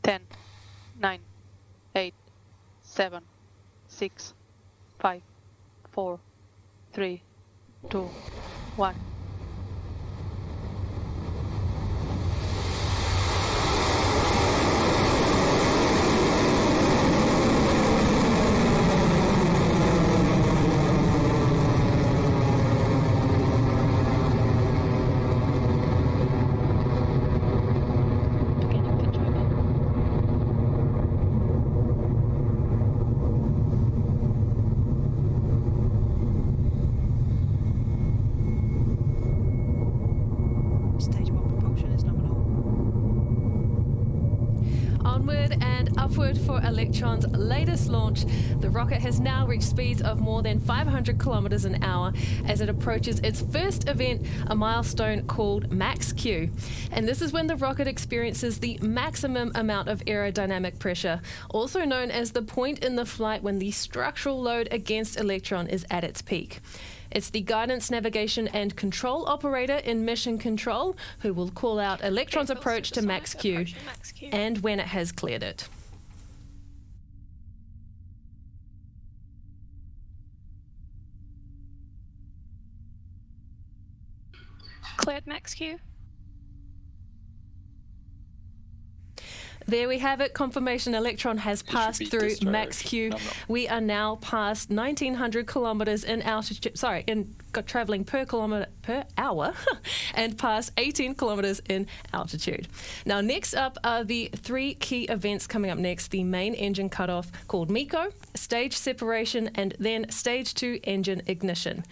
10, 9, 8, 7, 6, 5, 4, 3, 2, 1. Onward and upward for Electron's latest launch. The rocket has now reached speeds of more than 500 kilometers an hour as it approaches its first event, a milestone called Max Q. And this is when the rocket experiences the maximum amount of aerodynamic pressure, also known as the point in the flight when the structural load against Electron is at its peak. It's the guidance, navigation and control operator in mission control who will call out Electron's approach to Max Q and when it has cleared it. Cleared Max Q. There we have it. Confirmation Electron has passed through Max Q. We are now past 1,900 kilometers in altitude. Traveling per kilometer per hour, and past 18 kilometers in altitude. Now, next up are the three key events coming up next: the main engine cutoff called MECO, stage separation, and then stage 2 engine ignition.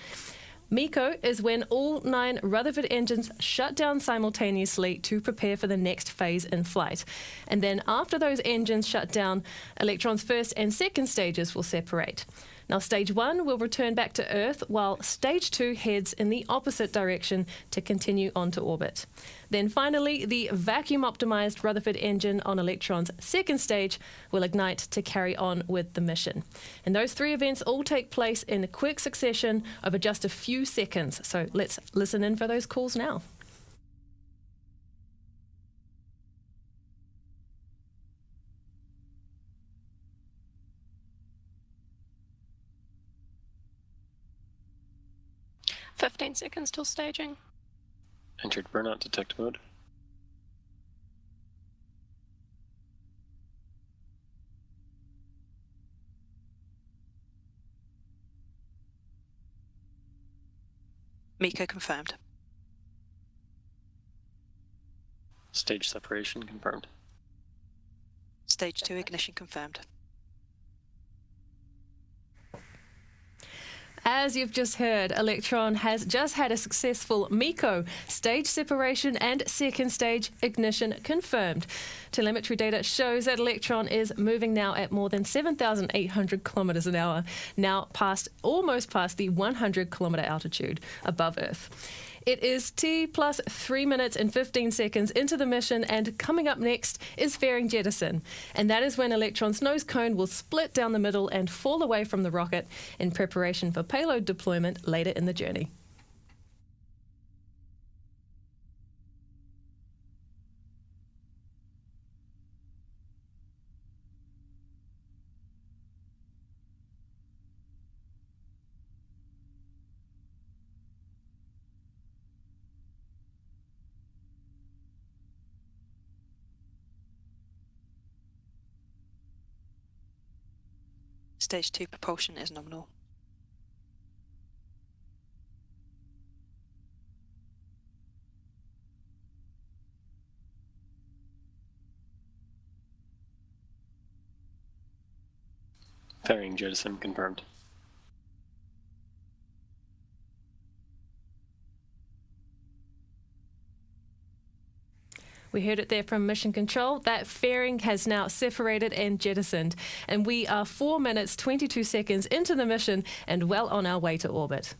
MECO is when all 9 Rutherford engines shut down simultaneously to prepare for the next phase in flight. And then after those engines shut down, Electron's first and second stages will separate. Now, stage 1 will return back to Earth, while stage 2 heads in the opposite direction to continue onto orbit. Then finally, the vacuum-optimized Rutherford engine on Electron's second stage will ignite to carry on with the mission. And those three events all take place in quick succession over just a few seconds. So let's listen in for those calls now. "15 seconds till staging." Entered burnout detect mode. MECO confirmed. Stage separation confirmed. Stage 2 ignition confirmed. As you've just heard, Electron has just had a successful MECO, stage separation and second stage ignition confirmed. Telemetry data shows that Electron is moving now at more than 7,800 kilometers an hour, now almost past the 100 kilometer altitude above Earth. It is T plus 3 minutes and 15 seconds into the mission, and coming up next is fairing jettison. And that is when Electron's nose cone will split down the middle and fall away from the rocket in preparation for payload deployment later in the journey. Stage 2 propulsion is nominal. Fairing jettison confirmed. We heard it there from Mission Control. That fairing has now separated and jettisoned. And we are 4 minutes, 22 seconds into the mission and well on our way to orbit.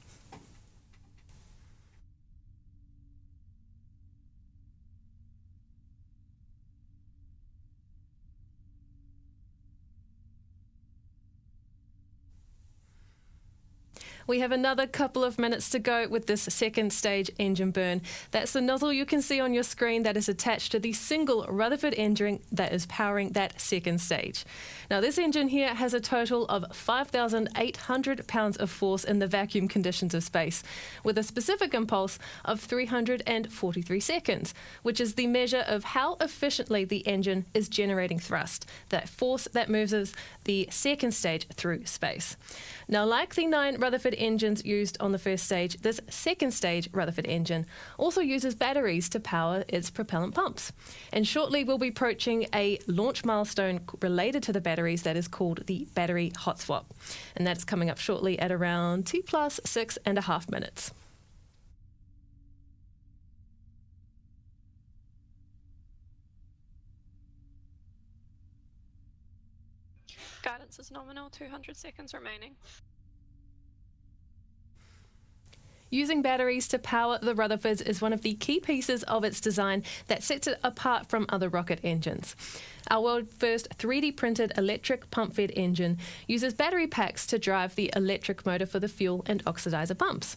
We have another couple of minutes to go with this second stage engine burn. That's the nozzle you can see on your screen that is attached to the single Rutherford engine that is powering that second stage. Now this engine here has a total of 5,800 pounds of force in the vacuum conditions of space, with a specific impulse of 343 seconds, which is the measure of how efficiently the engine is generating thrust, that force that moves the second stage through space. Now, like the 9 Rutherford engines used on the first stage, this second stage Rutherford engine also uses batteries to power its propellant pumps. And shortly we'll be approaching a launch milestone related to the batteries that is called the battery hot swap. And that's coming up shortly at around T plus 6.5 minutes. Guidance is nominal, 200 seconds remaining. Using batteries to power the Rutherfords is one of the key pieces of its design that sets it apart from other rocket engines. Our world's first 3D printed electric pump-fed engine uses battery packs to drive the electric motor for the fuel and oxidizer pumps.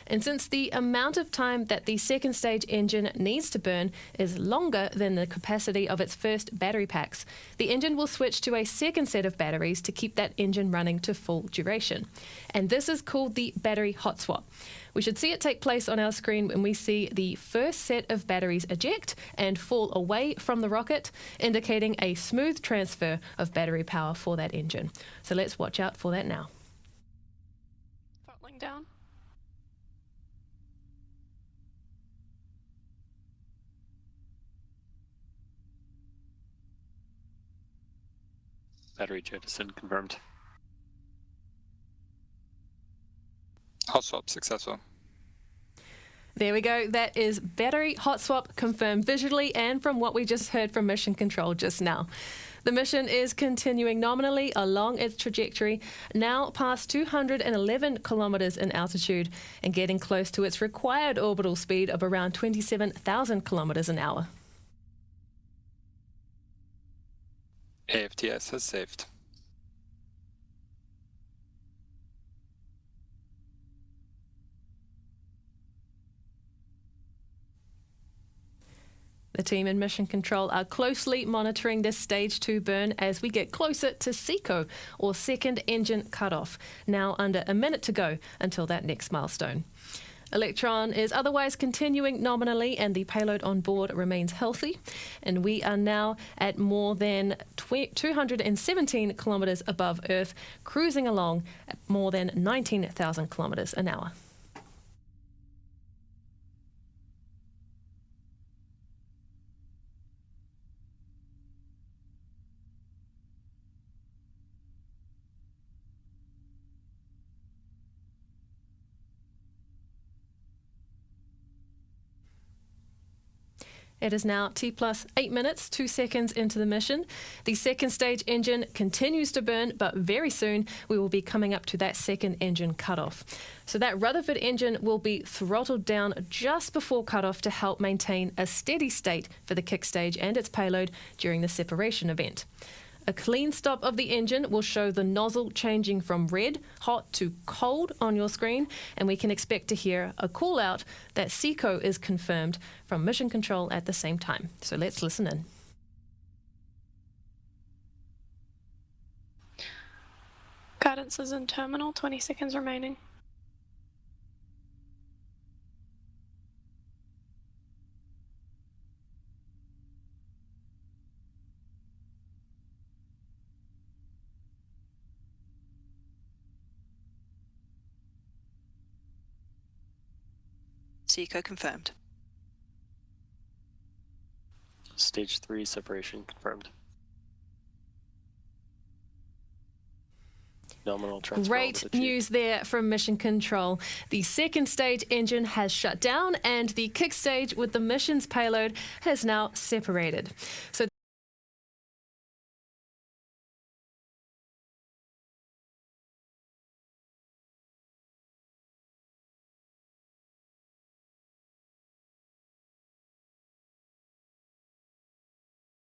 And since the amount of time that the second stage engine needs to burn is longer than the capacity of its first battery packs, the engine will switch to a second set of batteries to keep that engine running to full duration. And this is called the battery hot swap. We should see it take place on our screen when we see the first set of batteries eject and fall away from the rocket, indicating a smooth transfer of battery power for that engine. So let's watch out for that now. Throttling down. Battery jettison confirmed. Hot swap successful. There we go. That is battery hot swap confirmed visually and from what we just heard from Mission Control just now. The mission is continuing nominally along its trajectory, now past 211 kilometres in altitude and getting close to its required orbital speed of around 27,000 kilometres an hour. AFTS has saved. The team in Mission Control are closely monitoring this Stage 2 burn as we get closer to SECO, or Second Engine Cutoff, now under a minute to go until that next milestone. Electron is otherwise continuing nominally and the payload on board remains healthy, and we are now at more than 217 kilometres above Earth, cruising along at more than 19,000 kilometres an hour. It is now T plus 8 minutes, 2 seconds into the mission. The second stage engine continues to burn, but very soon we will be coming up to that second engine cutoff. So that Rutherford engine will be throttled down just before cutoff to help maintain a steady state for the kick stage and its payload during the separation event. A clean stop of the engine will show the nozzle changing from red, hot to cold on your screen, and we can expect to hear a call out that SECO is confirmed from Mission Control at the same time. So let's listen in. Guidance is in terminal, 20 seconds remaining. SECO confirmed. Stage 3 separation confirmed. Nominal transfer. Great news there from Mission Control. The second stage engine has shut down and the kick stage with the mission's payload has now separated. So